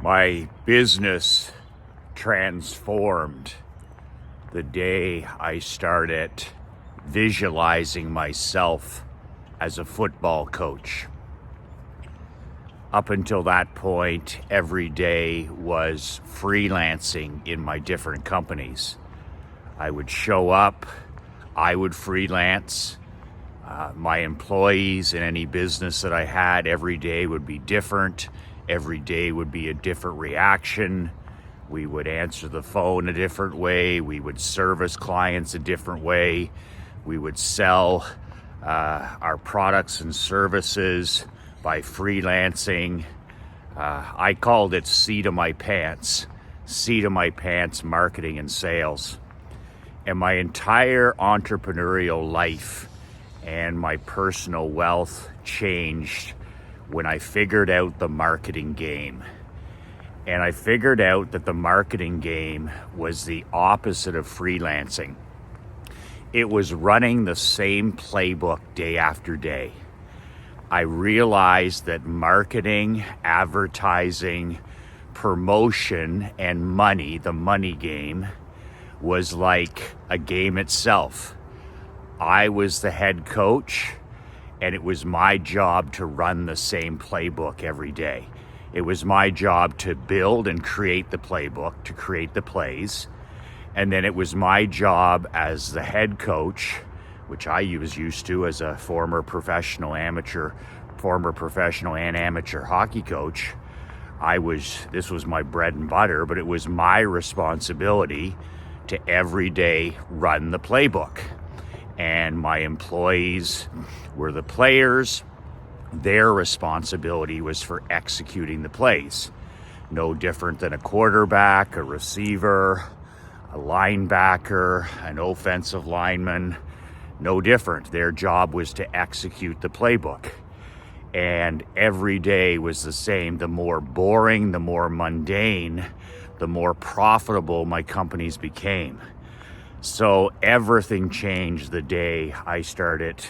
My business transformed the day I started visualizing myself as a football coach. Up until that point, every day was freelancing in my different companies. I would show up, I would freelance. My employees in any business that I had, every day would be different. Every day would be a different reaction. We would answer the phone a different way. We would service clients a different way. We would sell our products and services by freelancing. I called it seat of my pants marketing and sales. And my entire entrepreneurial life and my personal wealth changed when I figured out the marketing game. And I figured out that the marketing game was the opposite of freelancing. It was running the same playbook day after day. I realized that marketing, advertising, promotion, and money, the money game, was like a game itself. I was the head coach, and it was my job to run the same playbook every day. It was my job to build and create the playbook, to create the plays. And then it was my job as the head coach, which I was used to as a former professional and amateur hockey coach. This was my bread and butter, but it was my responsibility to every day run the playbook. And my employees were the players. Their responsibility was for executing the plays. No different than a quarterback, a receiver, a linebacker, an offensive lineman. No different. Their job was to execute the playbook. And every day was the same. The more boring, the more mundane, the more profitable my companies became. So everything changed the day I started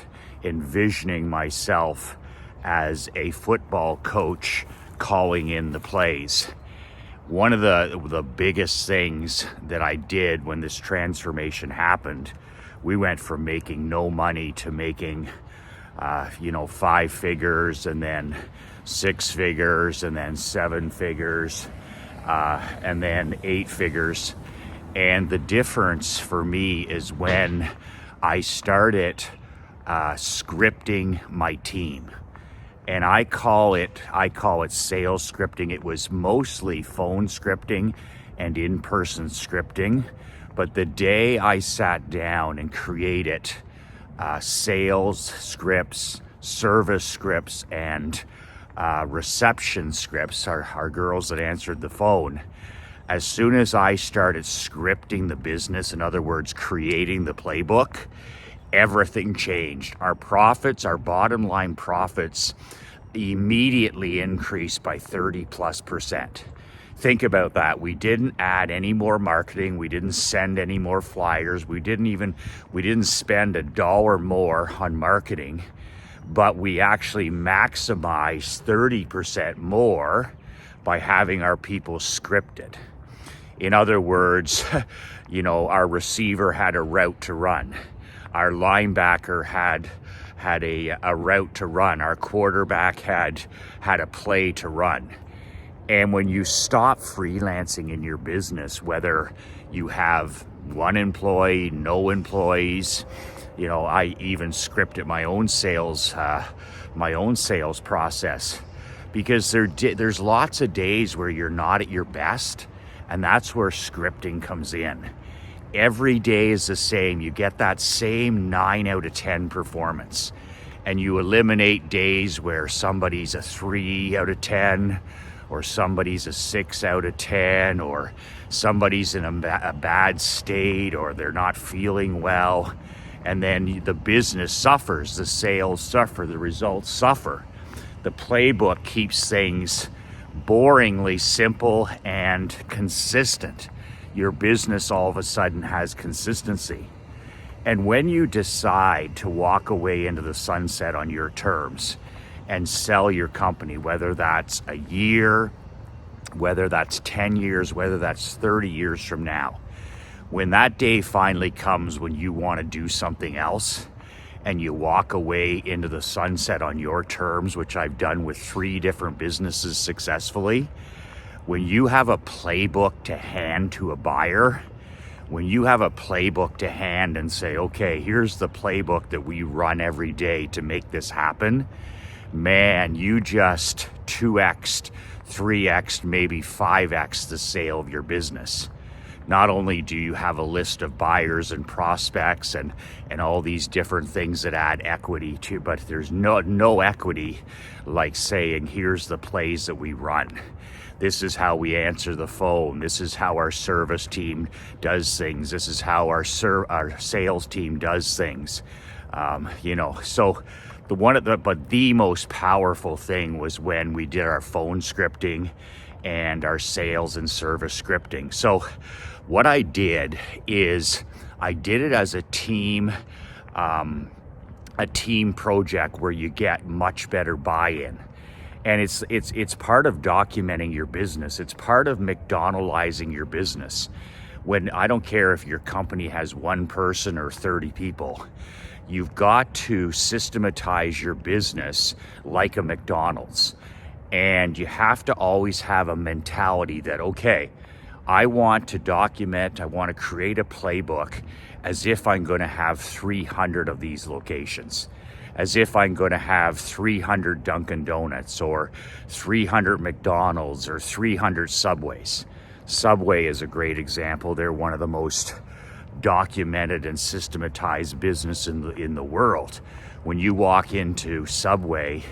envisioning myself as a football coach calling in the plays. One of the biggest things that I did when this transformation happened, we went from making no money to making 5 figures, and then 6 figures, and then 7 figures, and then 8 figures. And the difference for me is when I started scripting my team. And I call it sales scripting. It was mostly phone scripting and in-person scripting. But the day I sat down and created sales scripts, service scripts, and reception scripts, our girls that answered the phone, as soon as I started scripting the business, in other words, creating the playbook, everything changed. Our profits, our bottom line profits, immediately increased by 30+%. Think about that. We didn't add any more marketing. We didn't send any more flyers. We didn't spend $1 more on marketing, but we actually maximized 30% more by having our people scripted. In other words, our receiver had a route to run. Our linebacker had a route to run. Our quarterback had a play to run. And when you stop freelancing in your business, whether you have one employee, no employees, I even scripted my own sales process, because there's lots of days where you're not at your best, and that's where scripting comes in. Every day is the same. You get that same 9 out of 10 performance, and you eliminate days where somebody's a 3 out of 10, or somebody's a 6 out of 10, or somebody's in a bad state, or they're not feeling well. And then the business suffers, the sales suffer, the results suffer. The playbook keeps things boringly simple and consistent. Your business all of a sudden has consistency. And when you decide to walk away into the sunset on your terms and sell your company, whether that's a year, whether that's 10 years, whether that's 30 years from now. When that day finally comes when you want to do something else and you walk away into the sunset on your terms, which I've done with 3 different businesses successfully, when you have a playbook to hand to a buyer, when you have a playbook to hand and say, okay, here's the playbook that we run every day to make this happen, man, you just 2x'd, 3x'd, maybe 5x the sale of your business. Not only do you have a list of buyers and prospects and all these different things that add equity to, but there's no equity like saying, here's the plays that we run. This is how we answer the phone. This is how our service team does things. This is how our sales team does things. So the most powerful thing was when we did our phone scripting and our sales and service scripting. So what I did is I did it as a team project where you get much better buy-in. And it's part of documenting your business. It's part of McDonaldizing your business. When I don't care if your company has 1 person or 30 people, you've got to systematize your business like a McDonald's. And you have to always have a mentality that, okay, I want to document, I want to create a playbook as if I'm going to have 300 of these locations, as if I'm going to have 300 Dunkin' Donuts or 300 McDonald's or 300 Subways. Subway is a great example. They're one of the most documented and systematized business in the world. When you walk into Subway,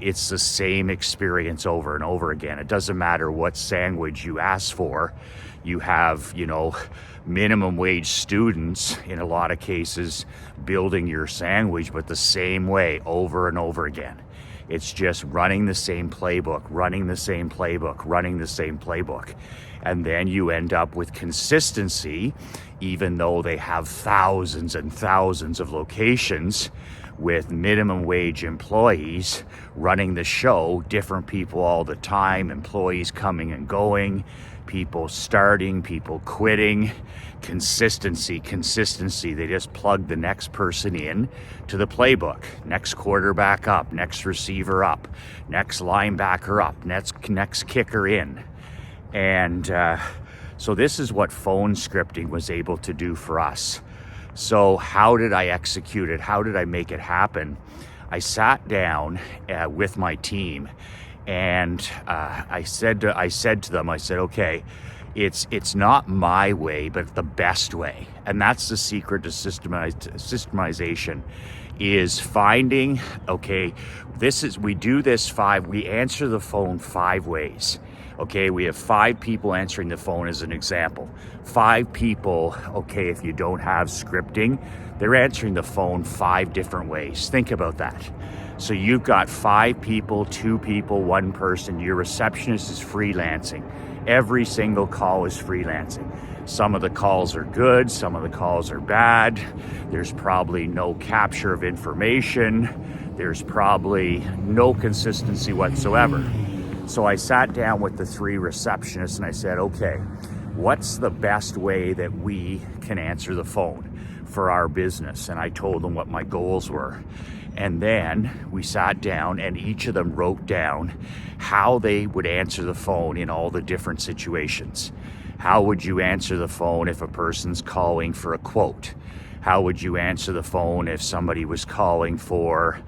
it's the same experience over and over again. It doesn't matter what sandwich you ask for. You have, minimum wage students in a lot of cases building your sandwich, but the same way over and over again. It's just running the same playbook, running the same playbook, running the same playbook. And then you end up with consistency, even though they have thousands and thousands of locations with minimum wage employees running the show, different people all the time, employees coming and going, people starting, people quitting. Consistency. They just plug the next person in to the playbook. Next quarterback up, next receiver up, next linebacker up, next kicker in. And so this is what phone scripting was able to do for us. So how did I execute it? How did I make it happen? I sat down with my team and I said to them, okay, it's not my way, but the best way. And that's the secret to systemization, is finding, okay, we answer the phone 5 ways. Okay, we have 5 people answering the phone as an example. 5 people, okay, if you don't have scripting, they're answering the phone 5 different ways. Think about that. So you've got 5 people, 2 people, 1 person. Your receptionist is freelancing. Every single call is freelancing. Some of the calls are good, some of the calls are bad. There's probably no capture of information. There's probably no consistency whatsoever. So I sat down with the 3 receptionists and I said, okay, what's the best way that we can answer the phone for our business? And I told them what my goals were. And then we sat down and each of them wrote down how they would answer the phone in all the different situations. How would you answer the phone if a person's calling for a quote? How would you answer the phone if somebody was calling for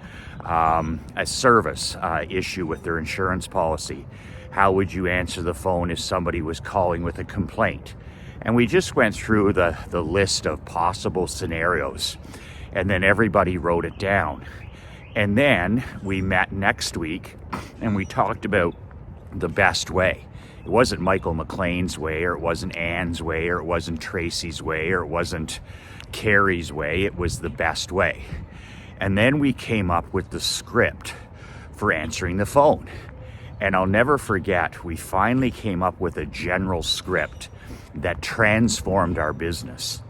a service issue with their insurance policy? How would you answer the phone if somebody was calling with a complaint? And we just went through the list of possible scenarios, and then everybody wrote it down. And then we met next week and we talked about the best way. It wasn't Michael McLean's way, or it wasn't Ann's way, or it wasn't Tracy's way, or it wasn't Carrie's way. It was the best way. And then we came up with the script for answering the phone. And I'll never forget, we finally came up with a general script that transformed our business.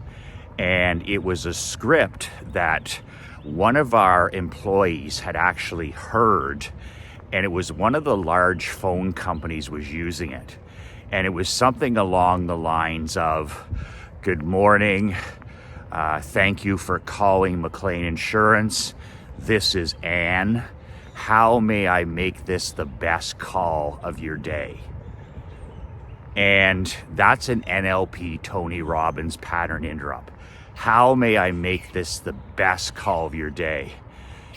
And it was a script that one of our employees had actually heard And it was one of the large phone companies was using it. And it was something along the lines of, good morning, thank you for calling McLean Insurance. This is Anne. How may I make this the best call of your day? And that's an NLP Tony Robbins pattern interrupt. How may I make this the best call of your day?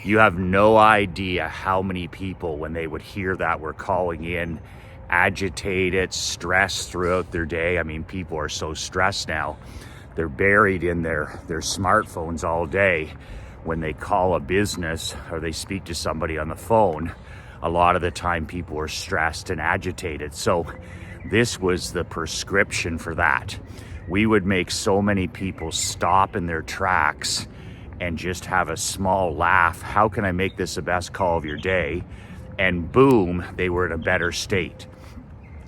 You have no idea how many people, when they would hear that, were calling in agitated, stressed throughout their day. I mean, people are so stressed now. They're buried in their smartphones all day. When they call a business or they speak to somebody on the phone, a lot of the time people are stressed and agitated. So this was the prescription for that. We would make so many people stop in their tracks and just have a small laugh. How can I make this the best call of your day? And boom, they were in a better state.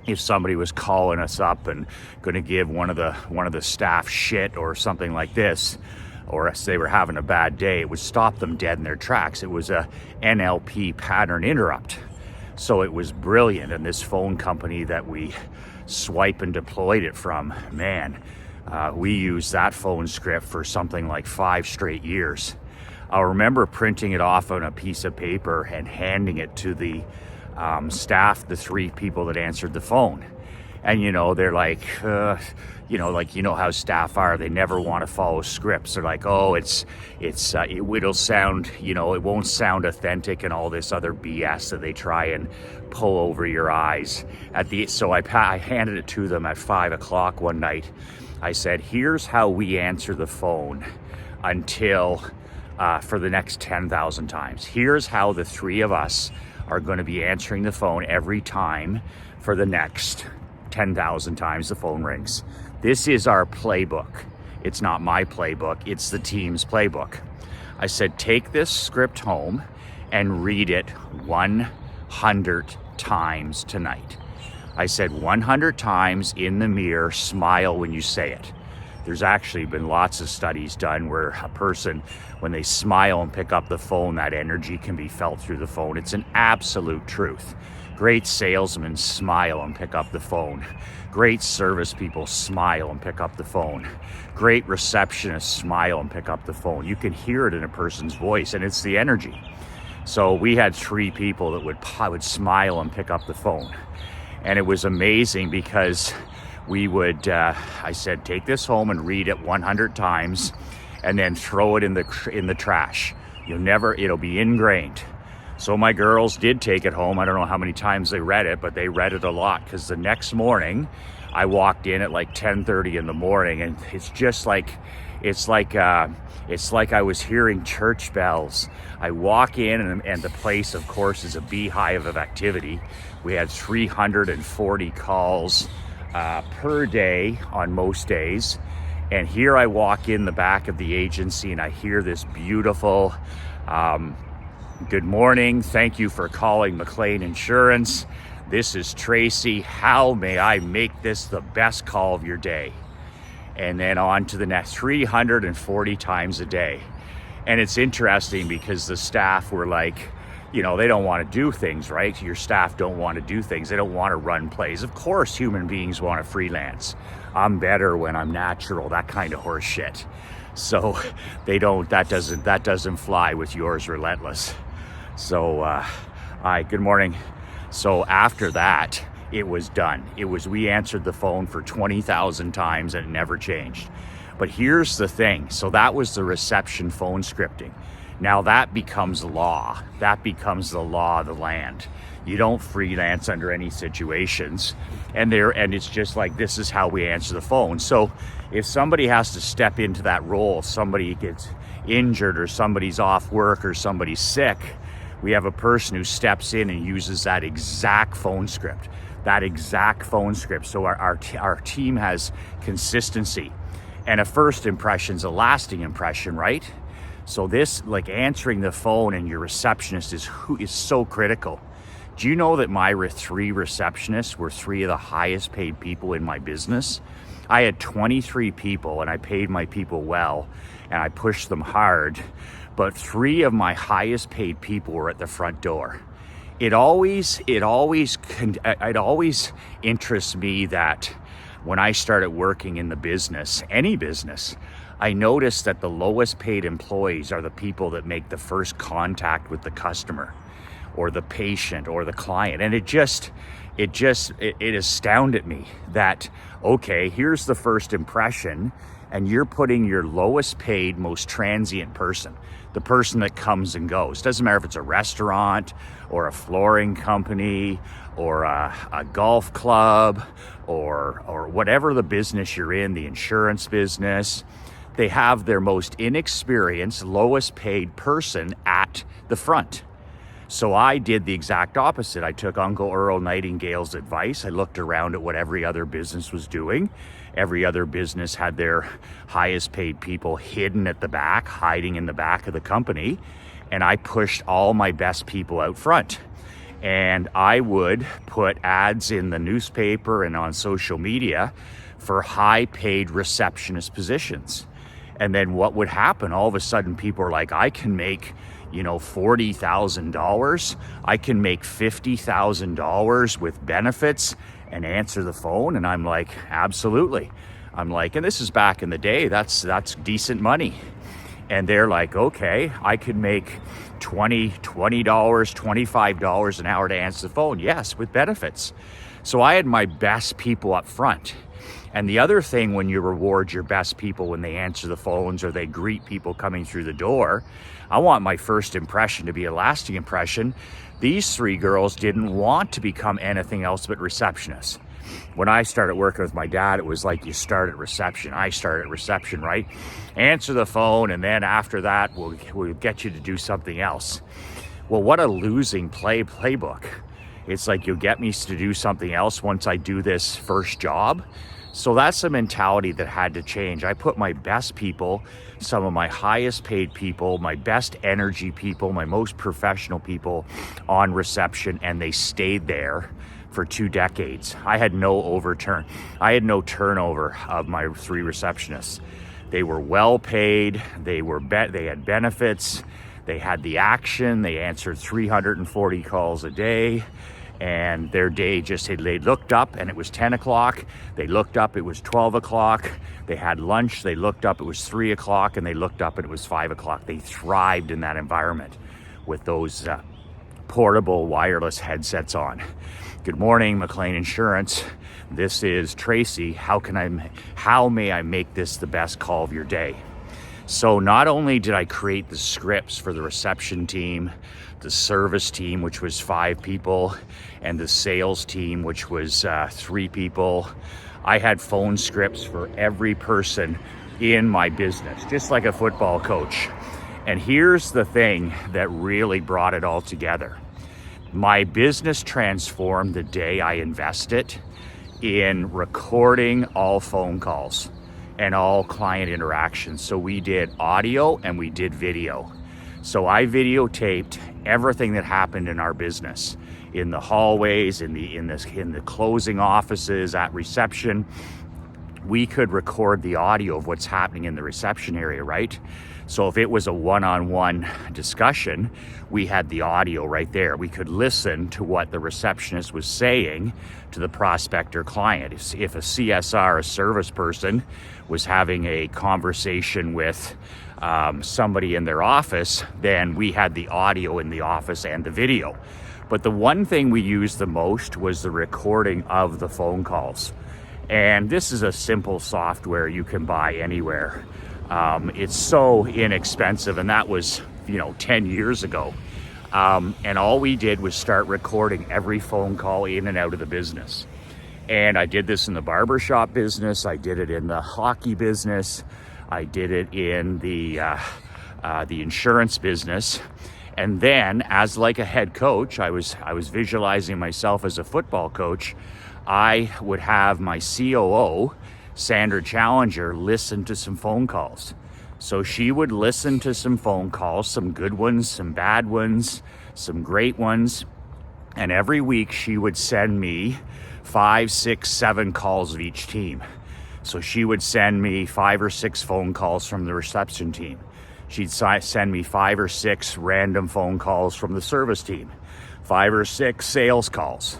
If somebody was calling us up and going to give one of the staff shit or something like this, or if they were having a bad day, it would stop them dead in their tracks. It was a NLP pattern interrupt. So it was brilliant. And this phone company that we swipe and deployed it from, man, we used that phone script for something like 5 straight years. I'll remember printing it off on a piece of paper and handing it to the staff, the 3 people that answered the phone. And, they're like, how staff are. They never want to follow scripts. They're like, oh, it'll sound, it won't sound authentic and all this other BS that they try and pull over your eyes. So I handed it to them at 5 o'clock one night. I said, here's how we answer the phone until for the next 10,000 times. Here's how the 3 of us are going to be answering the phone every time for the next 10,000 times the phone rings. This is our playbook. It's not my playbook, it's the team's playbook. I said, take this script home and read it 100 times tonight. I said 100 times in the mirror, smile when you say it. There's actually been lots of studies done where a person, when they smile and pick up the phone, that energy can be felt through the phone. It's an absolute truth. Great salesmen smile and pick up the phone. Great service people smile and pick up the phone. Great receptionists smile and pick up the phone. You can hear it in a person's voice, and it's the energy. So we had 3 people that would smile and pick up the phone. And it was amazing because we would, I said, take this home and read it 100 times and then throw it in the trash. It'll be ingrained. So my girls did take it home. I don't know how many times they read it, but they read it a lot, because the next morning I walked in at like 10:30 in the morning, and it's like I was hearing church bells. I walk in and the place, of course, is a beehive of activity. We had 340 calls per day on most days. And here I walk in the back of the agency and I hear this beautiful, good morning, thank you for calling McLean Insurance. This is Tracy. How may I make this the best call of your day? And then on to the next 340 times a day. And it's interesting because the staff were like, they don't want to do things, right? Your staff don't want to do things. They don't want to run plays. Of course, human beings want to freelance. I'm better when I'm natural, that kind of horse shit. So that doesn't fly with yours relentless. So, all right, good morning. So after that, it was done. We answered the phone for 20,000 times and it never changed. But here's the thing. So that was the reception phone scripting. Now that becomes law. That becomes the law of the land. You don't freelance under any situations. And it's just like, this is how we answer the phone. So if somebody has to step into that role, somebody gets injured or somebody's off work or somebody's sick, we have a person who steps in and uses that exact phone script. So our team has consistency. And a first impression's a lasting impression, right? So this, like answering the phone and your receptionist is so critical. Do you know that my 3 receptionists were 3 of the highest paid people in my business? I had 23 people and I paid my people well and I pushed them hard, but 3 of my highest paid people were at the front door. it always interests me that when I started working in the business, any business, I noticed that the lowest paid employees are the people that make the first contact with the customer or the patient or the client. And it astounded me that, okay, here's the first impression, and you're putting your lowest paid, most transient person, the person that comes and goes. Doesn't matter if it's a restaurant or a flooring company or a golf club or whatever the business you're in, the insurance business. They have their most inexperienced, lowest paid person at the front. So I did the exact opposite. I took Uncle Earl Nightingale's advice. I looked around at what every other business was doing. Every other business had their highest paid people hidden at the back, hiding in the back of the company. And I pushed all my best people out front. And I would put ads in the newspaper and on social media for high paid receptionist positions. And then what would happen? All of a sudden people are like, I can make, $40,000. I can make $50,000 with benefits and answer the phone. And I'm like, absolutely. I'm like, and this is back in the day, that's decent money. And they're like, okay, I could make $20, $25 an hour to answer the phone. Yes, with benefits. So I had my best people up front. And the other thing, when you reward your best people when they answer the phones or they greet people coming through the door, I want my first impression to be a lasting impression. These three girls didn't want to become anything else but receptionists. When I started working with my dad, it was like you start at reception. I started at reception, right? Answer the phone, and then after that, we'll get you to do something else. Well, what a losing playbook. It's like, you'll get me to do something else once I do this first job. So that's the mentality that had to change. I put my best people, some of my highest paid people, my best energy people, my most professional people on reception, and they stayed there for 2 decades. I had no turnover of my 3 receptionists. They were well paid, they had benefits, they had the action, they answered 340 calls a day. And their day they looked up and it was 10 o'clock. They looked up, it was 12 o'clock. They had lunch, they looked up, it was 3 o'clock, and they looked up and it was 5 o'clock. They thrived in that environment with those portable wireless headsets on. Good morning, McLean Insurance. This is Tracy. How may I make this the best call of your day? So not only did I create the scripts for the reception team, the service team, which was 5 people, and the sales team, which was 3 people, I had phone scripts for every person in my business, just like a football coach. And here's the thing that really brought it all together. My business transformed the day I invested in recording all phone calls and all client interactions. So we did audio and we did video. So I videotaped everything that happened in our business, in the hallways, in the closing offices, at reception. We could record the audio of what's happening in the reception area, right? So if it was a one-on-one discussion, we had the audio right there. We could listen to what the receptionist was saying to the prospect or client. If a CSR, a service person, was having a conversation with somebody in their office, then we had the audio in the office and the video. But the one thing we used the most was the recording of the phone calls. And this is a simple software you can buy anywhere. It's so inexpensive, and that was 10 years ago. And all we did was start recording every phone call in and out of the business. And I did this in the barbershop business, I did it in the hockey business, I did it in the insurance business. And then, as like a head coach, I was visualizing myself as a football coach. I would have my COO, Sandra Challenger, listen to some phone calls. So she would listen to some phone calls, some good ones, some bad ones, some great ones. And every week she would send me 5, 6, 7 calls of each team. So she would send me 5 or 6 phone calls from the reception team. She'd send me 5 or 6 random phone calls from the service team, 5 or 6 sales calls.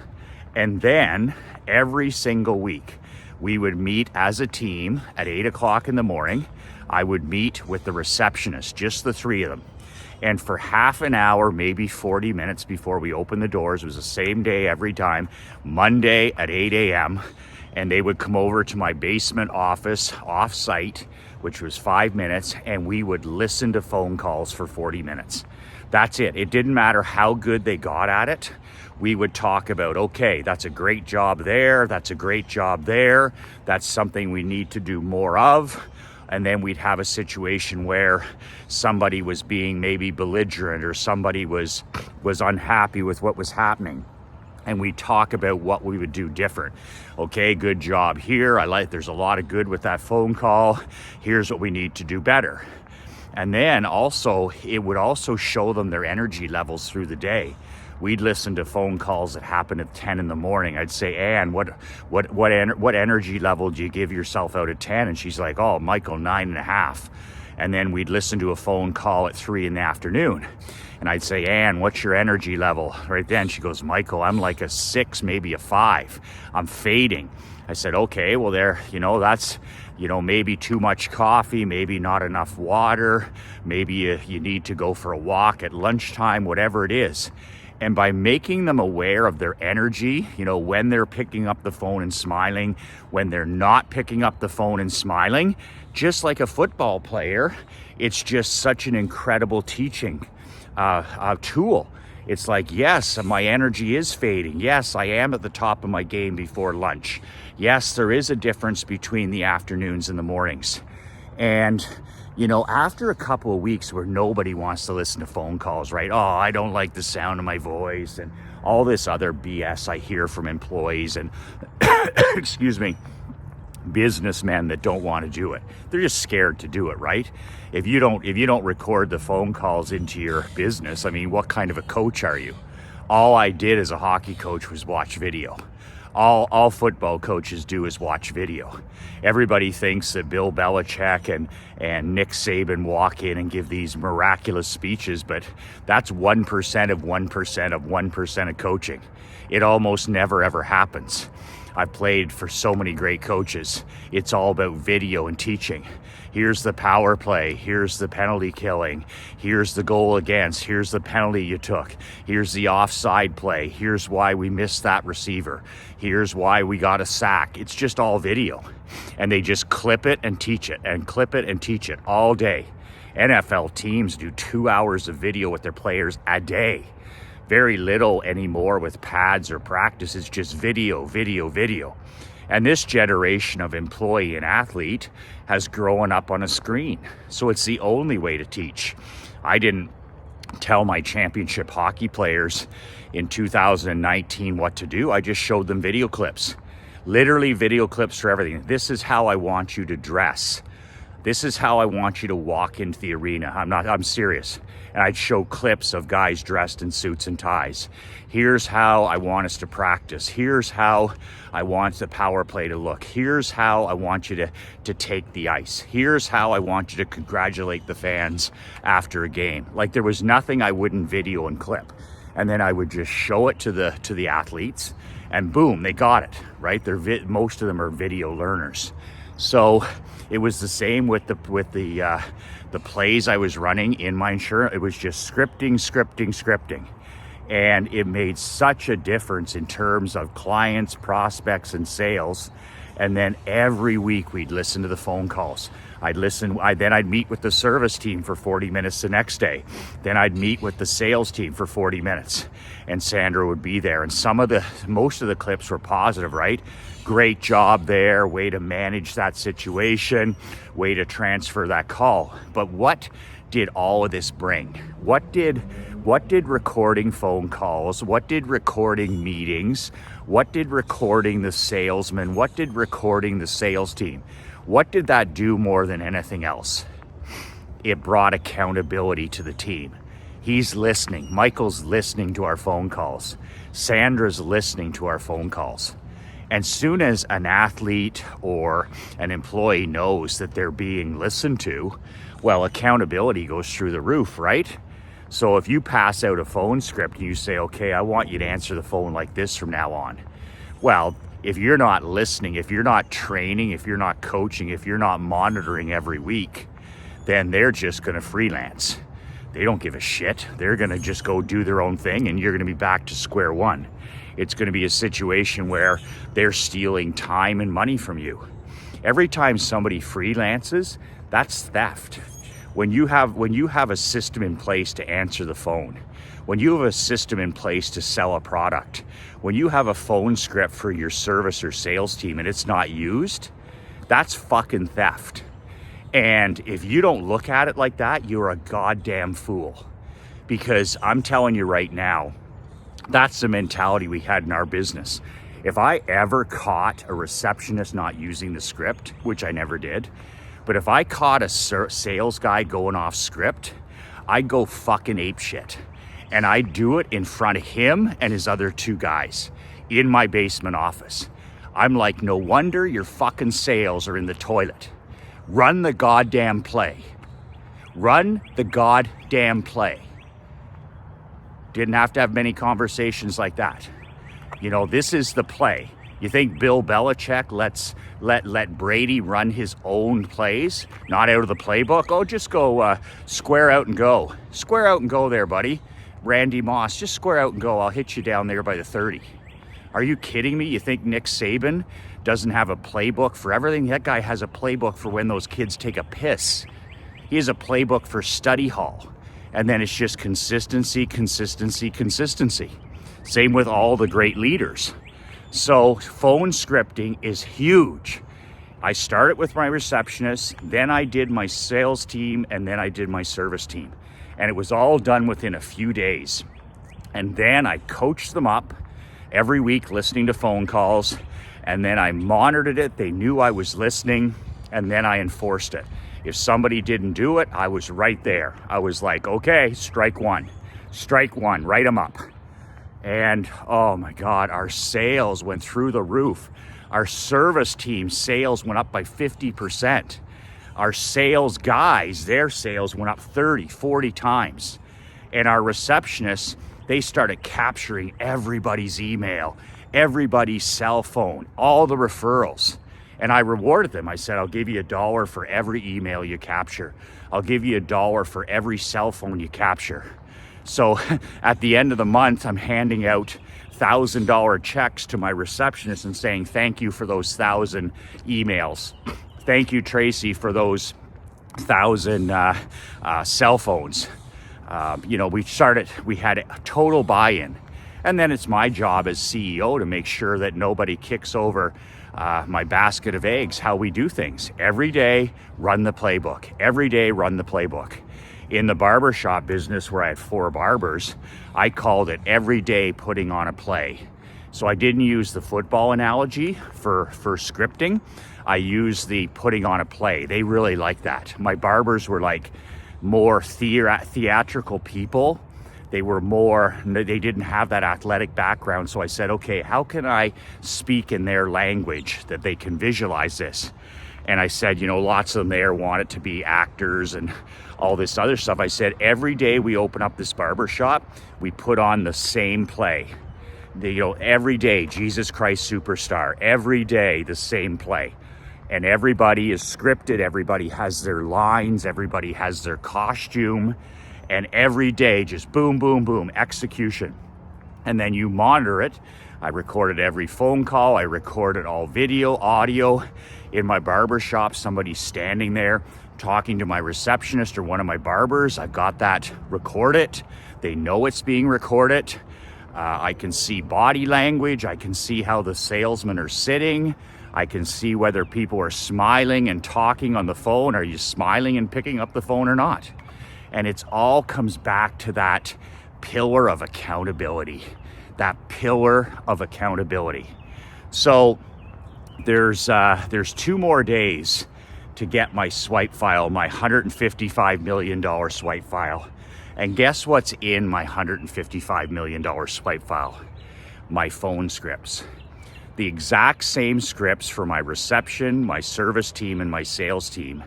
And then every single week, we would meet as a team at 8 o'clock in the morning. I would meet with the receptionist, just the 3 of them. And for half an hour, maybe 40 minutes before we opened the doors, it was the same day every time, Monday at 8 a.m., and they would come over to my basement office off-site, which was 5 minutes, and we would listen to phone calls for 40 minutes. That's it. It didn't matter how good they got at it. We would talk about, okay, that's a great job there, that's a great job there, that's something we need to do more of. And then we'd have a situation where somebody was being maybe belligerent or somebody was unhappy with what was happening. And we talk about what we would do different. Okay, good job here. There's a lot of good with that phone call. Here's what we need to do better. And then also, it would also show them their energy levels through the day. We'd listen to phone calls that happened at 10 in the morning. I'd say, Ann, what energy level do you give yourself out of 10? And she's like, oh, Michael, 9.5. And then we'd listen to a phone call at 3 in the afternoon. And I'd say, Ann, what's your energy level? Right then she goes, Michael, I'm like a 6, maybe a 5. I'm fading. I said, okay, well that's, maybe too much coffee, maybe not enough water, maybe you need to go for a walk at lunchtime, whatever it is. And by making them aware of their energy, when they're picking up the phone and smiling, when they're not picking up the phone and smiling, just like a football player, it's just such an incredible teaching tool. It's like, yes, my energy is fading. Yes, I am at the top of my game before lunch. Yes, there is a difference between the afternoons and the mornings. And after a couple of weeks where nobody wants to listen to phone calls, right? Oh, I don't like the sound of my voice and all this other BS I hear from employees and, excuse me, businessmen that don't want to do it. They're just scared to do it, right? If you don't record the phone calls into your business, I mean, what kind of a coach are you? All I did as a hockey coach was watch video. All football coaches do is watch video. Everybody thinks that Bill Belichick and Nick Saban walk in and give these miraculous speeches, but that's 1% of 1% of 1% of coaching. It almost never ever happens. I've played for so many great coaches. It's all about video and teaching. Here's the power play. Here's the penalty killing. Here's the goal against. Here's the penalty you took. Here's the offside play. Here's why we missed that receiver. Here's why we got a sack. It's just all video. And they just clip it and teach it and clip it and teach it all day. NFL teams do 2 hours of video with their players a day. Very little anymore with pads or practice. It's just video, video, video. And this generation of employee and athlete has grown up on a screen. So it's the only way to teach. I didn't tell my championship hockey players in 2019 what to do. I just showed them video clips. Literally video clips for everything. This is how I want you to dress. This is how I want you to walk into the arena. I'm serious. And I'd show clips of guys dressed in suits and ties. Here's how I want us to practice. Here's how I want the power play to look. Here's how I want you to take the ice. Here's how I want you to congratulate the fans after a game. Like, there was nothing I wouldn't video and clip. And then I would just show it to the athletes, and boom, they got it, right? Most of them are video learners. So it was the same with the plays I was running in my insurance. It was just scripting. And it made such a difference in terms of clients, prospects, and sales. And then every week we'd listen to the phone calls. Then I'd meet with the service team for 40 minutes the next day. Then I'd meet with the sales team for 40 minutes. And Sandra would be there. And most of the clips were positive, right? Great job there, way to manage that situation, way to transfer that call. But what did all of this bring? What did recording phone calls, what did recording meetings, what did recording the salesman, what did recording the sales team, what did that do more than anything else? It brought accountability to the team. He's listening. Michael's listening to our phone calls. Sandra's listening to our phone calls. And soon as an athlete or an employee knows that they're being listened to, well, accountability goes through the roof, right? So if you pass out a phone script and you say, okay, I want you to answer the phone like this from now on. Well, if you're not listening, if you're not training, if you're not coaching, if you're not monitoring every week, then they're just going to freelance. They don't give a shit. They're going to just go do their own thing, and you're going to be back to square one. It's going to be a situation where they're stealing time and money from you. Every time somebody freelances, that's theft. When you have a system in place to answer the phone, when you have a system in place to sell a product, when you have a phone script for your service or sales team and it's not used, that's fucking theft. And if you don't look at it like that, you're a goddamn fool. Because I'm telling you right now, that's the mentality we had in our business. If I ever caught a receptionist not using the script, which I never did, but if I caught a sales guy going off script, I'd go fucking apeshit. And I'd do it in front of him and his other two guys in my basement office. I'm like, no wonder your fucking sales are in the toilet. Run the goddamn play. Run the goddamn play. Didn't have to have many conversations like that. You know, this is the play. You think Bill Belichick let Brady run his own plays, not out of the playbook? Oh, just go square out and go. Square out and go there, buddy. Randy Moss, just square out and go. I'll hit you down there by the 30. Are you kidding me? You think Nick Saban doesn't have a playbook for everything? That guy has a playbook for when those kids take a piss. He has a playbook for study hall. And then it's just consistency, consistency, consistency. Same with all the great leaders. So phone scripting is huge. I started with my receptionist, then I did my sales team, and then I did my service team. And it was all done within a few days. And then I coached them up every week, listening to phone calls. And then I monitored it. They knew I was listening. And then I enforced it. If somebody didn't do it, I was right there. I was like, okay, strike one, write them up. And oh my God, our sales went through the roof. Our service team sales went up by 50%. Our sales guys, their sales went up 30, 40 times. And our receptionists, they started capturing everybody's email, everybody's cell phone, all the referrals. And I rewarded them. I said, I'll give you $1 for every email you capture. I'll give you $1 for every cell phone you capture. So at the end of the month, I'm handing out $1,000 checks to my receptionist and saying, thank you for those 1,000 emails. Thank you, Tracy, for those 1,000 cell phones. We had a total buy-in. And then it's my job as CEO to make sure that nobody kicks over my basket of eggs, how we do things. Every day, run the playbook. Every day, run the playbook. In the barbershop business where I had 4 barbers, I called it every day putting on a play. So I didn't use the football analogy for scripting. I used the putting on a play. They really liked that. My barbers were like more theatrical people. They didn't have that athletic background. So I said, okay, how can I speak in their language that they can visualize this? And I said, lots of them there want it to be actors and all this other stuff. I said, every day we open up this barber shop, we put on the same play. Every day, Jesus Christ Superstar. Every day, the same play. And everybody is scripted. Everybody has their lines. Everybody has their costume. And every day, just boom, boom, boom, execution. And then you monitor it. I recorded every phone call. I recorded all video, audio. In my barber shop, somebody's standing there talking to my receptionist or one of my barbers. I've got that recorded. They know it's being recorded. I can see body language. I can see how the salesmen are sitting. I can see whether people are smiling and talking on the phone. Are you smiling and picking up the phone or not? And it all comes back to that pillar of accountability. That pillar of accountability. So there's 2 more days to get my swipe file, my $155 million swipe file. And guess what's in my $155 million swipe file? My phone scripts. The exact same scripts for my reception, my service team, and my sales team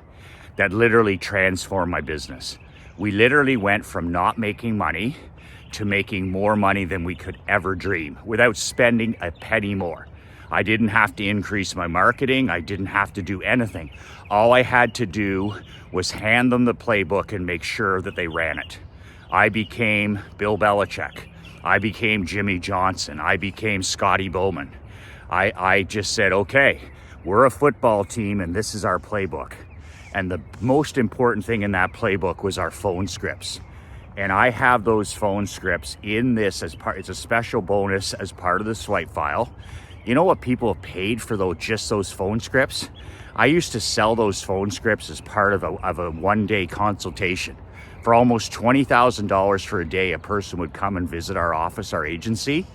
that literally transform my business. We literally went from not making money to making more money than we could ever dream without spending a penny more. I didn't have to increase my marketing. I didn't have to do anything. All I had to do was hand them the playbook and make sure that they ran it. I became Bill Belichick. I became Jimmy Johnson. I became Scotty Bowman. I just said, okay, we're a football team and this is our playbook. And the most important thing in that playbook was our phone scripts. And I have those phone scripts in this as part, it's a special bonus as part of the swipe file. You know what people have paid for just those phone scripts? I used to sell those phone scripts as part of a one-day consultation. For almost $20,000 for a day, a person would come and visit our office, our agency,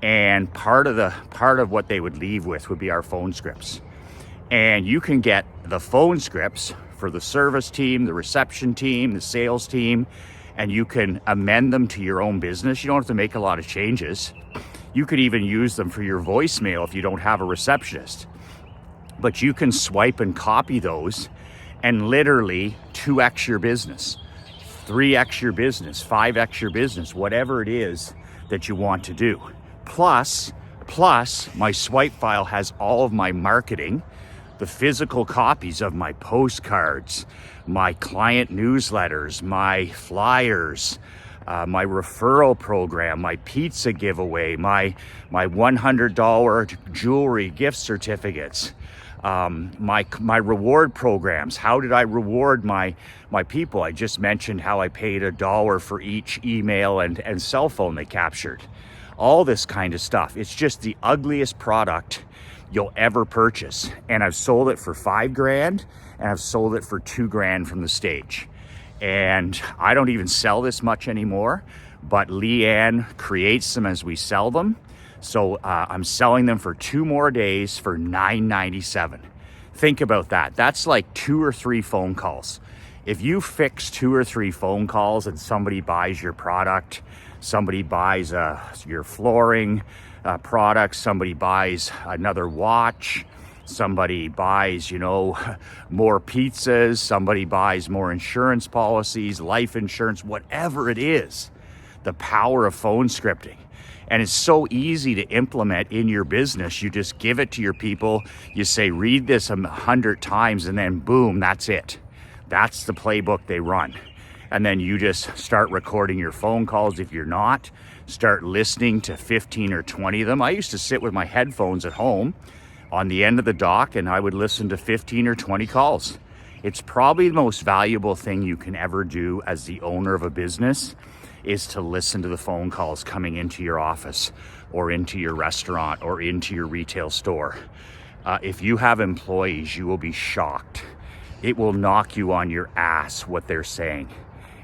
and part of what they would leave with would be our phone scripts. And you can get the phone scripts for the service team, the reception team, the sales team, and you can amend them to your own business. You don't have to make a lot of changes. You could even use them for your voicemail if you don't have a receptionist. But you can swipe and copy those and literally 2x your business, 3x your business, 5x your business, whatever it is that you want to do. Plus, my swipe file has all of my marketing, the physical copies of my postcards, my client newsletters, my flyers, my referral program, my pizza giveaway, my $100 jewelry gift certificates, my reward programs. How did I reward my people? I just mentioned how I paid $1 for each email and cell phone they captured. All this kind of stuff. It's just the ugliest product you'll ever purchase. And I've sold it for $5,000 and I've sold it for $2,000 from the stage. And I don't even sell this much anymore, but Leanne creates them as we sell them. So I'm selling them for 2 more days for $9.97. Think about that. That's like 2 or 3 phone calls. If you fix 2 or 3 phone calls and somebody buys your product, somebody buys your flooring product, somebody buys another watch, somebody buys, more pizzas, somebody buys more insurance policies, life insurance, whatever it is, the power of phone scripting. And it's so easy to implement in your business. You just give it to your people. You say, read this 100 times and then boom, that's it. That's the playbook they run. And then you just start recording your phone calls. If you're not, start listening to 15 or 20 of them. I used to sit with my headphones at home on the end of the dock and I would listen to 15 or 20 calls. It's probably the most valuable thing you can ever do as the owner of a business is to listen to the phone calls coming into your office or into your restaurant or into your retail store. If you have employees, you will be shocked. It will knock you on your ass what they're saying.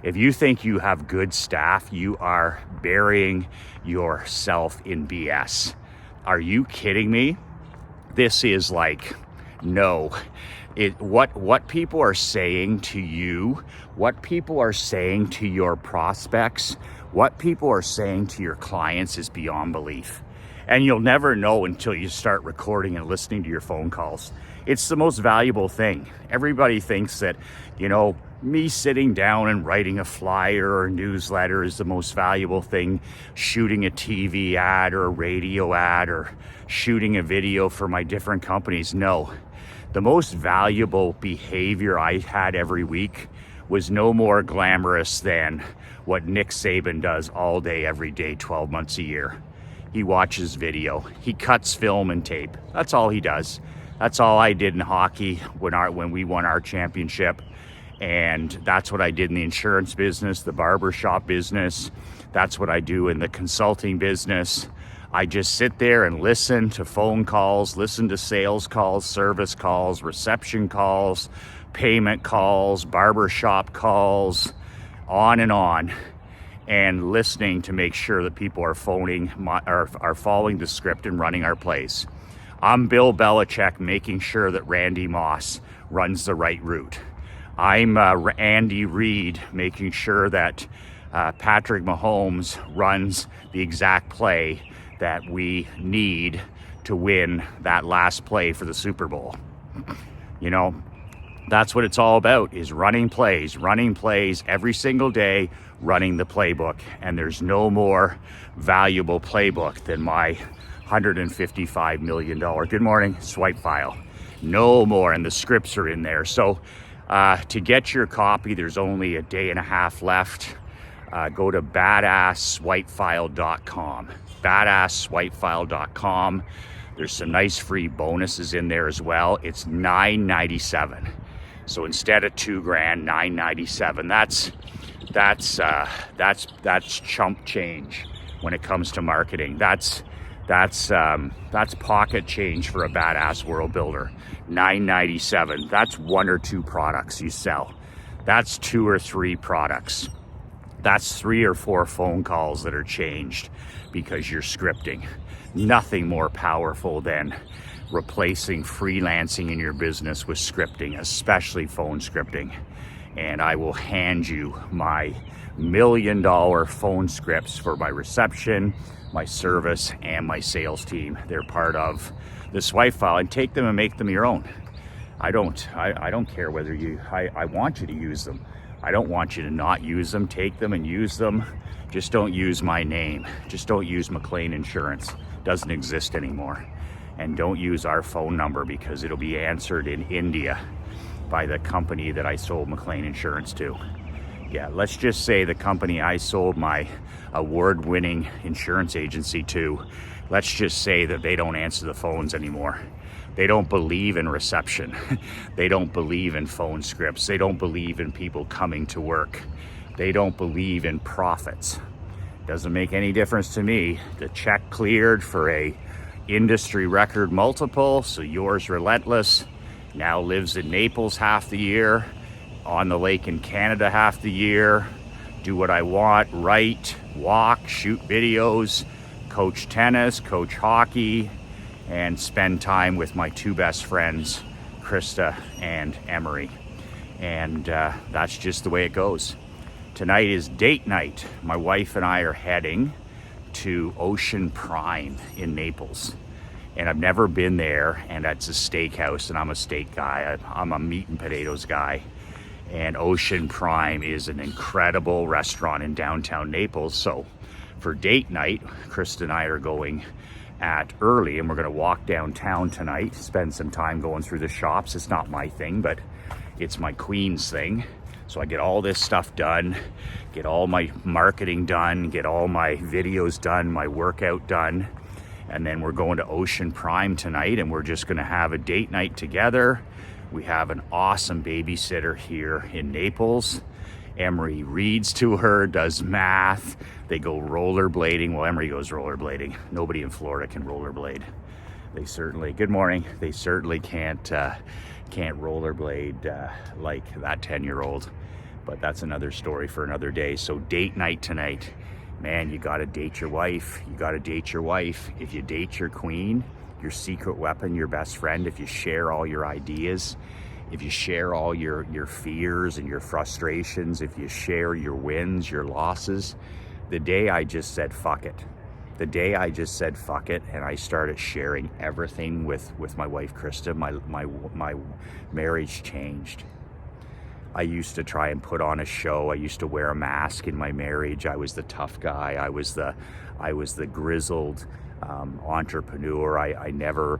If you think you have good staff, you are burying yourself in BS. Are you kidding me? This is like, no. What people are saying to you, what people are saying to your prospects, what people are saying to your clients is beyond belief. And you'll never know until you start recording and listening to your phone calls. It's the most valuable thing. Everybody thinks that, me sitting down and writing a flyer or a newsletter is the most valuable thing. Shooting a TV ad or a radio ad or shooting a video for my different companies. No. The most valuable behavior I had every week was no more glamorous than what Nick Saban does all day, every day, 12 months a year. He watches video. He cuts film and tape. That's all he does. That's all I did in hockey when we won our championship. And that's what I did in the insurance business, the barbershop business. That's what I do in the consulting business. I just sit there and listen to phone calls, listen to sales calls, service calls, reception calls, payment calls, barbershop calls, on, and listening to make sure that people are are following the script and running our plays. I'm Bill Belichick, making sure that Randy Moss runs the right route. I'm Andy Reid, making sure that Patrick Mahomes runs the exact play that we need to win that last play for the Super Bowl. That's what it's all about, is running plays every single day, running the playbook. And there's no more valuable playbook than my $155 million, good morning, swipe file. No more, and the scripts are in there. So to get your copy, there's only a day and a half left. Go to BadAssSwipeFile.com, BadAssSwipeFile.com. There's some nice free bonuses in there as well. It's $9.97. So instead of $2,000, $9.97. That's chump change when it comes to marketing. That's pocket change for a badass world builder. $9.97. That's 1 or 2 products you sell. That's 2 or 3 products. That's 3 or 4 phone calls that are changed because you're scripting. Nothing more powerful than replacing freelancing in your business with scripting, especially phone scripting. And I will hand you my $1 million phone scripts for my reception, my service, and my sales team. They're part of the swipe file, and take them and make them your own. I don't care whether I want you to use them. I don't want you to not use them. Take them and use them. Just don't use my name. Just don't use McLean Insurance. Doesn't exist anymore. And don't use our phone number, because it'll be answered in India by the company that I sold McLean Insurance to. Yeah, let's just say the company I sold my award-winning insurance agency to, let's just say that they don't answer the phones anymore. They don't believe in reception. They don't believe in phone scripts. They don't believe in people coming to work. They don't believe in profits. Doesn't make any difference to me. The check cleared for a industry record multiple, so yours relentless now lives in Naples half the year, on the lake in Canada half the year, do what I want, write, walk, shoot videos, coach tennis, coach hockey, and spend time with my 2 best friends, Krista and Emery. And that's just the way it goes. Tonight is date night. My wife and I are heading to Ocean Prime in Naples. And I've never been there, and it's a steakhouse, and I'm a steak guy. I'm a meat and potatoes guy. And Ocean Prime is an incredible restaurant in downtown Naples. So for date night, Krista and I are going at early, and we're gonna walk downtown tonight, spend some time going through the shops. It's not my thing, but it's my queen's thing. So I get all this stuff done, get all my marketing done, get all my videos done, my workout done. And then we're going to Ocean Prime tonight, and we're just gonna have a date night together. We have an awesome babysitter here in Naples. Emery reads to her, does math. They go rollerblading. Well, Emery goes rollerblading. Nobody in Florida can rollerblade. They certainly, good morning. They certainly can't rollerblade like that 10-year-old. But that's another story for another day. So date night tonight. Man, you gotta date your wife. You gotta date your wife. If you date your queen, your secret weapon, your best friend, if you share all your ideas, if you share all your fears and your frustrations, if you share your wins, your losses, the day I just said, fuck it. The day I just said, fuck it, and I started sharing everything with my wife, Krista, my marriage changed. I used to try and put on a show. I used to wear a mask in my marriage. I was the tough guy. I was the grizzled entrepreneur. I never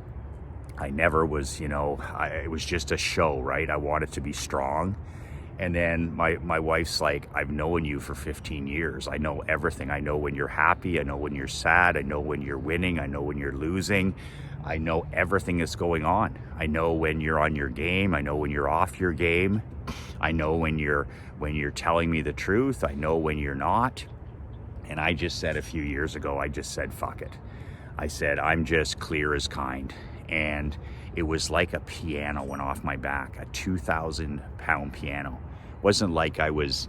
was, it was just a show, right? I wanted to be strong. And then my wife's like, I've known you for 15 years. I know everything. I know when you're happy. I know when you're sad. I know when you're winning. I know when you're losing. I know everything that's going on. I know when you're on your game. I know when you're off your game. I know when you're telling me the truth. I know when you're not. And I just said a few years ago, I just said, fuck it. I said, I'm just clear as kind. And it was like a piano went off my back, a 2,000-pound piano. It wasn't like I was,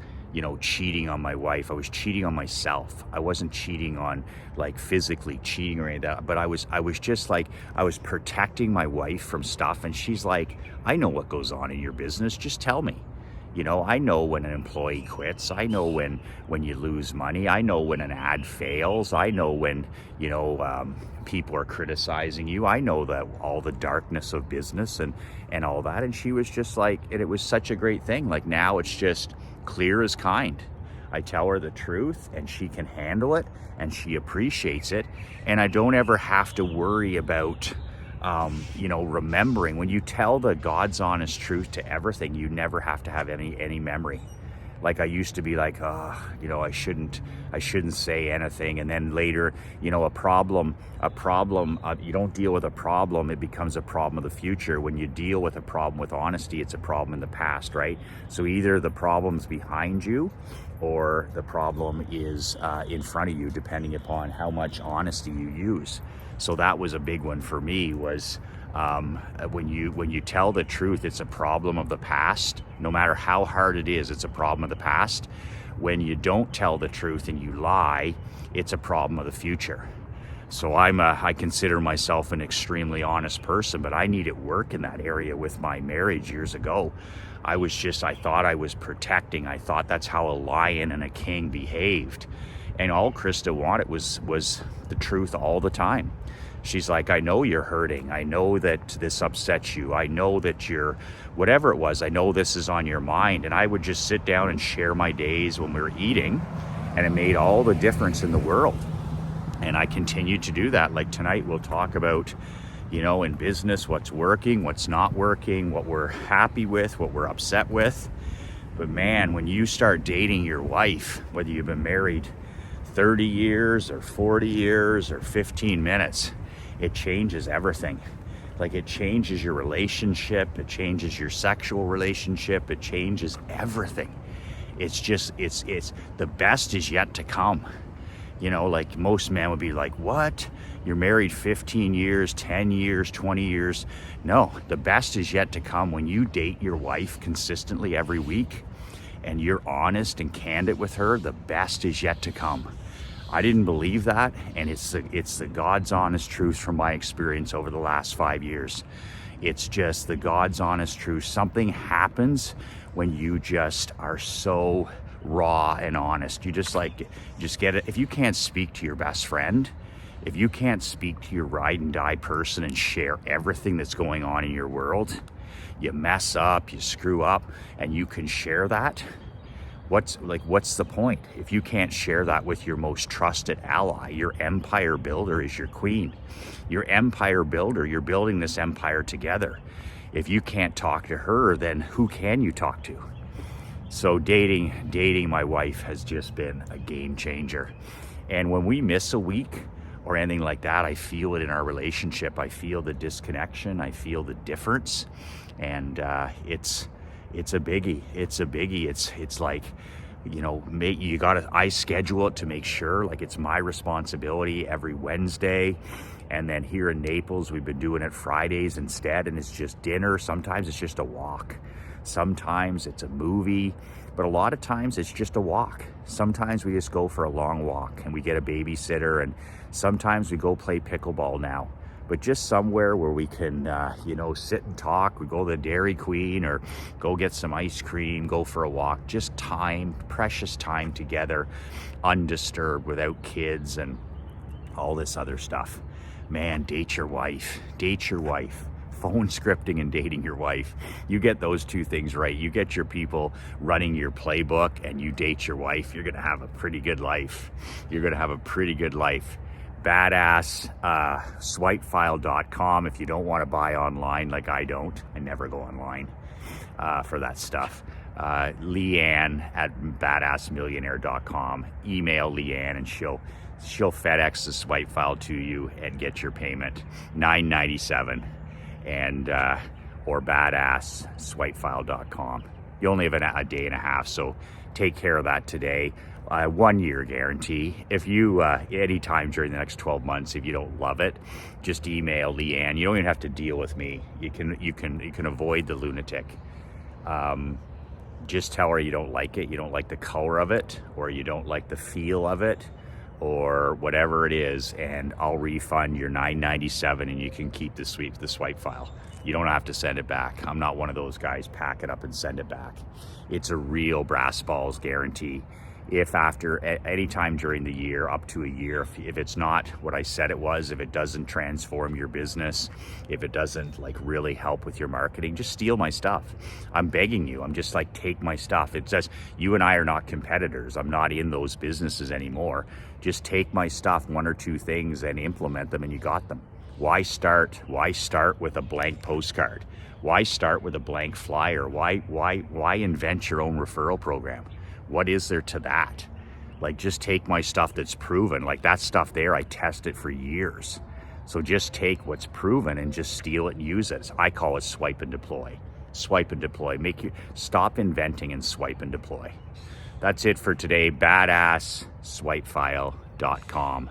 cheating on my wife. I was cheating on myself. I wasn't cheating on, like, physically cheating or anything like that, but I was just like, I was protecting my wife from stuff. And she's like, I know what goes on in your business. Just tell me. You know, I know when an employee quits. I know when you lose money. I know when an ad fails. I know when, people are criticizing you. I know that all the darkness of business and all that. And she was just like, and it was such a great thing. Like now it's just clear as kind. I tell her the truth and she can handle it and she appreciates it. And I don't ever have to worry about, remembering. When you tell the God's honest truth to everything, you never have to have any memory. Like I used to be like, I shouldn't say anything. And then later, a problem, you don't deal with a problem, it becomes a problem of the future. When you deal with a problem with honesty, it's a problem in the past, right? So either the problem's behind you or the problem is in front of you, depending upon how much honesty you use. So that was a big one for me, was when you tell the truth, it's a problem of the past. No matter how hard it is, it's a problem of the past. When you don't tell the truth and you lie, it's a problem of the future. So I consider myself an extremely honest person, but I needed work in that area with my marriage years ago. I thought I was protecting. I thought that's how a lion and a king behaved. And all Krista wanted was the truth all the time. She's like, I know you're hurting. I know that this upsets you. I know that you're, whatever it was, I know this is on your mind. And I would just sit down and share my days when we were eating, and it made all the difference in the world. And I continued to do that. Like tonight, we'll talk about, in business, what's working, what's not working, what we're happy with, what we're upset with. But man, when you start dating your wife, whether you've been married 30 years or 40 years or 15 minutes, it changes everything. Like it changes your relationship, it changes your sexual relationship, it changes everything. It's just, it's the best is yet to come. Like most men would be like, what? You're married 15 years, 10 years, 20 years. No, the best is yet to come. When you date your wife consistently every week and you're honest and candid with her, the best is yet to come. I didn't believe that, and it's the God's honest truth from my experience over the last 5 years. It's just the God's honest truth. Something happens when you just are so raw and honest. You just get it. If you can't speak to your best friend, if you can't speak to your ride and die person and share everything that's going on in your world, you mess up, you screw up, and you can share that. What's the point? If you can't share that with your most trusted ally, your empire builder is your queen. Your empire builder, you're building this empire together. If you can't talk to her, then who can you talk to? So dating my wife has just been a game changer. And when we miss a week or anything like that, I feel it in our relationship. I feel the disconnection. I feel the difference. And it's a biggie. It's a biggie. It's like, I schedule it to make sure, like it's my responsibility every Wednesday. And then here in Naples, we've been doing it Fridays instead, and it's just dinner. Sometimes it's just a walk. Sometimes it's a movie, but a lot of times it's just a walk. Sometimes we just go for a long walk and we get a babysitter, and sometimes we go play pickleball now. But just somewhere where we can, sit and talk. We go to the Dairy Queen or go get some ice cream, go for a walk. Just time, precious time together, undisturbed, without kids and all this other stuff. Man, date your wife. Date your wife. Phone scripting and dating your wife. You get those two things right. You get your people running your playbook and you date your wife. You're going to have a pretty good life. You're going to have a pretty good life. BadAss, swipefile.com if you don't want to buy online like I don't. I never go online for that stuff. Leanne at badassmillionaire.com. Email Leanne and she'll FedEx the swipe file to you and get your payment. $9.97 and or badass swipefile.com. You only have a day and a half, so take care of that today. 1 year guarantee. If you anytime during the next 12 months, if you don't love it, just email Leanne. You don't even have to deal with me. You can avoid the lunatic. Just tell her you don't like it, you don't like the color of it, or you don't like the feel of it, or whatever it is, and I'll refund your $9.97 and you can keep the swipe file. You don't have to send it back. I'm not one of those guys, pack it up and send it back. It's a real brass balls guarantee. If after any time during the year, up to a year, if it's not what I said it was, if it doesn't transform your business, if it doesn't like really help with your marketing, just steal my stuff. I'm begging you. I'm just like, take my stuff. It's just, you and I are not competitors. I'm not in those businesses anymore. Just take my stuff, one or two things, and implement them, and you got them. Why start with a blank postcard? Why start with a blank flyer? Why invent your own referral program? What is there to that? Like, just take my stuff that's proven. Like, that stuff there, I tested for years. So just take what's proven and just steal it and use it. I call it swipe and deploy. Swipe and deploy. Stop inventing and swipe and deploy. That's it for today. BadAssSwipefile.com.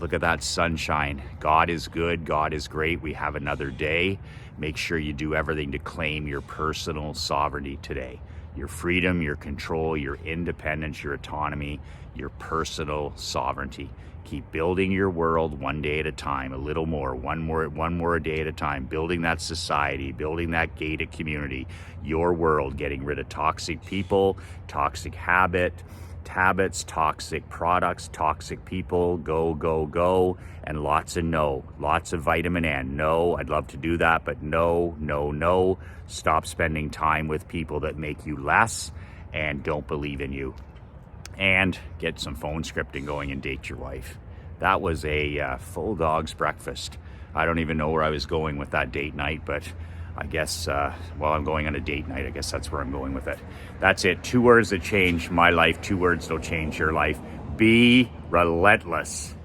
Look at that sunshine. God is good. God is great. We have another day. Make sure you do everything to claim your personal sovereignty today. Your freedom, your control, your independence, your autonomy, your personal sovereignty. Keep building your world one day at a time, a little more, one more a day at a time, building that society, building that gated community, your world, getting rid of toxic people, toxic habits, toxic products, toxic people, go, and lots of no, lots of vitamin N. No, I'd love to do that, but no. Stop spending time with people that make you less and don't believe in you. And get some phone scripting going and date your wife. That was a full dog's breakfast. I don't even know where I was going with that date night, but I guess, I'm going on a date night. I guess that's where I'm going with it. That's it. 2 words that change my life. 2 words that'll change your life. Be relentless.